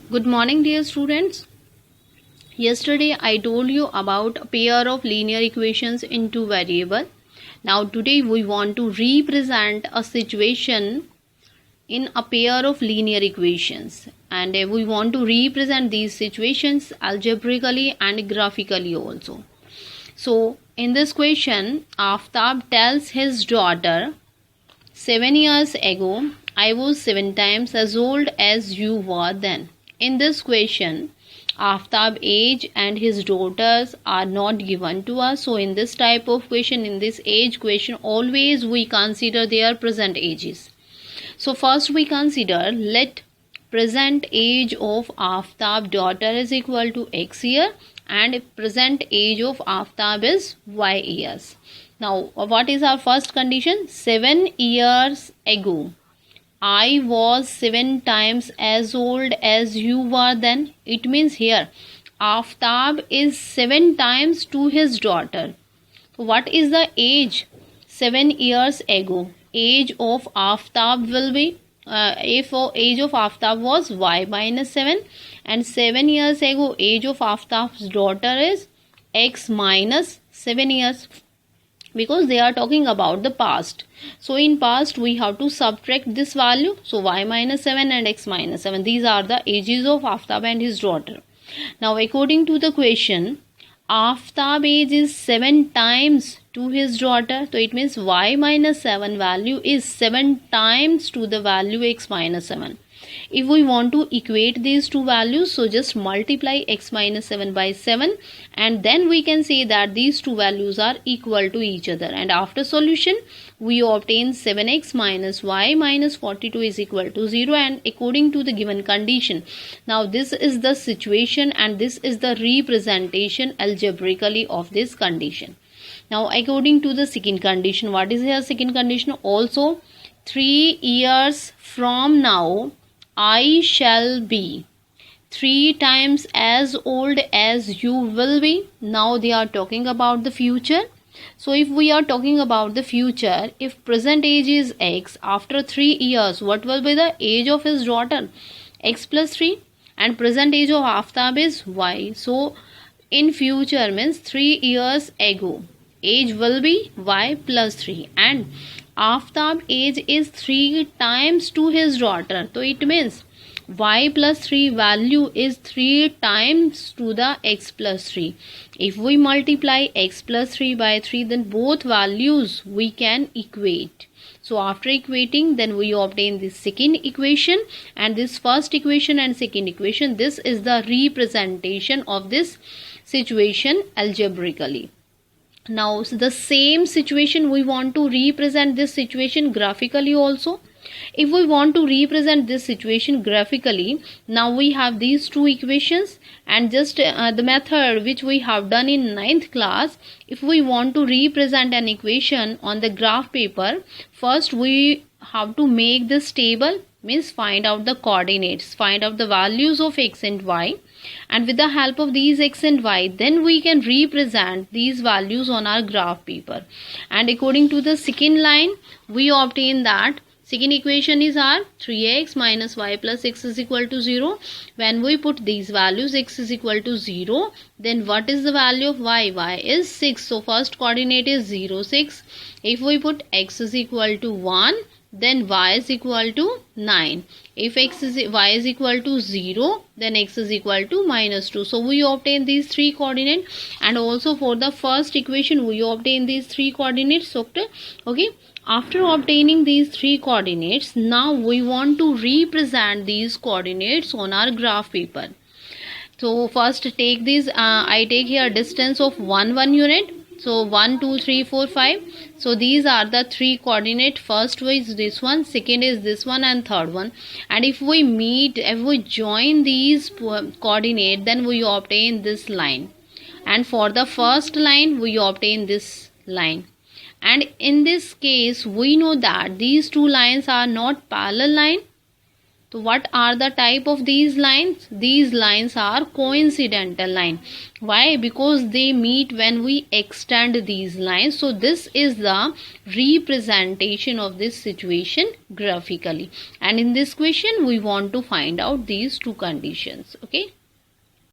Good morning, dear students. Yesterday I told you about a pair of linear equations in two variables. Now today we want to represent a situation in a pair of linear equations, and we want to represent these situations algebraically and graphically also. So in this question, Aftab tells his daughter, 7 years ago I was 7 times as old as you were then. In this question, Aftab age and his daughters are not given to us. So in this type of question, in this age question, always we consider their present ages. So first we consider, let present age of Aftab daughter is equal to x year and present age of Aftab is y years. Now what is our first condition? 7 years ago I was 7 times as old as you were then. It means here Aftab is 7 times to his daughter. So what is the age 7 years ago? Age of Aftab will be, if age of Aftab was y minus 7, and 7 years ago age of Aftab's daughter is x minus 7 years, because they are talking about the past. So in past we have to subtract this value. So y minus 7 and x minus 7, these are the ages of Aftab and his daughter. Now according to the question, Aftab age is 7 times to his daughter. So it means y minus 7 value is 7 times to the value x minus 7. If we want to equate these two values, so just multiply x minus 7 by 7, and then we can say that these two values are equal to each other, and after solution we obtain 7x minus y minus 42 is equal to 0, and according to the given condition. Now this is the situation and this is the representation algebraically of this condition. Now according to the second condition, what is here second condition? Also 3 years from now I shall be 3 times as old as you will be. Now they are talking about the future. So if we are talking about the future, if present age is x, after 3 years what will be the age of his daughter? X plus 3, and present age of Aftab is y. So in future means 3 years ago age will be y plus 3, and Aftab age is 3 times to his daughter. So it means y plus 3 value is 3 times to the x plus 3. If we multiply x plus 3 by 3, then both values we can equate. So after equating, then we obtain this second equation, and this first equation and second equation, this is the representation of this situation algebraically. Now the same situation we want to represent this situation graphically also. If we want to represent this situation graphically, now we have these two equations, and just the method which we have done in 9th class. If we want to represent an equation on the graph paper, first we have to make this table, means find out the coordinates, find out the values of x and y, and with the help of these x and y, then we can represent these values on our graph paper. And according to the second line, we obtain that second equation is our 3x minus y plus x is equal to 0. When we put these values, x is equal to 0, then what is the value of y? Y is 6. So first coordinate is 0, 6. If we put x is equal to 1, then y is equal to 9. If y is equal to 0, then x is equal to minus 2. So we obtain these three coordinates, and also for the first equation we obtain these three coordinates. Okay. After obtaining these three coordinates, now we want to represent these coordinates on our graph paper. So first take this, I take here distance of 1 unit. So 1, 2, 3, 4, 5. So these are the three coordinates. First is this one, second is this one, and third one. And if we join these coordinates, then we obtain this line. And for the first line, we obtain this line. And in this case, we know that these two lines are not parallel line. So what are the type of these lines? These lines are coincidental line. Why? Because they meet when we extend these lines. So this is the representation of this situation graphically. And in this question we want to find out these two conditions. Okay.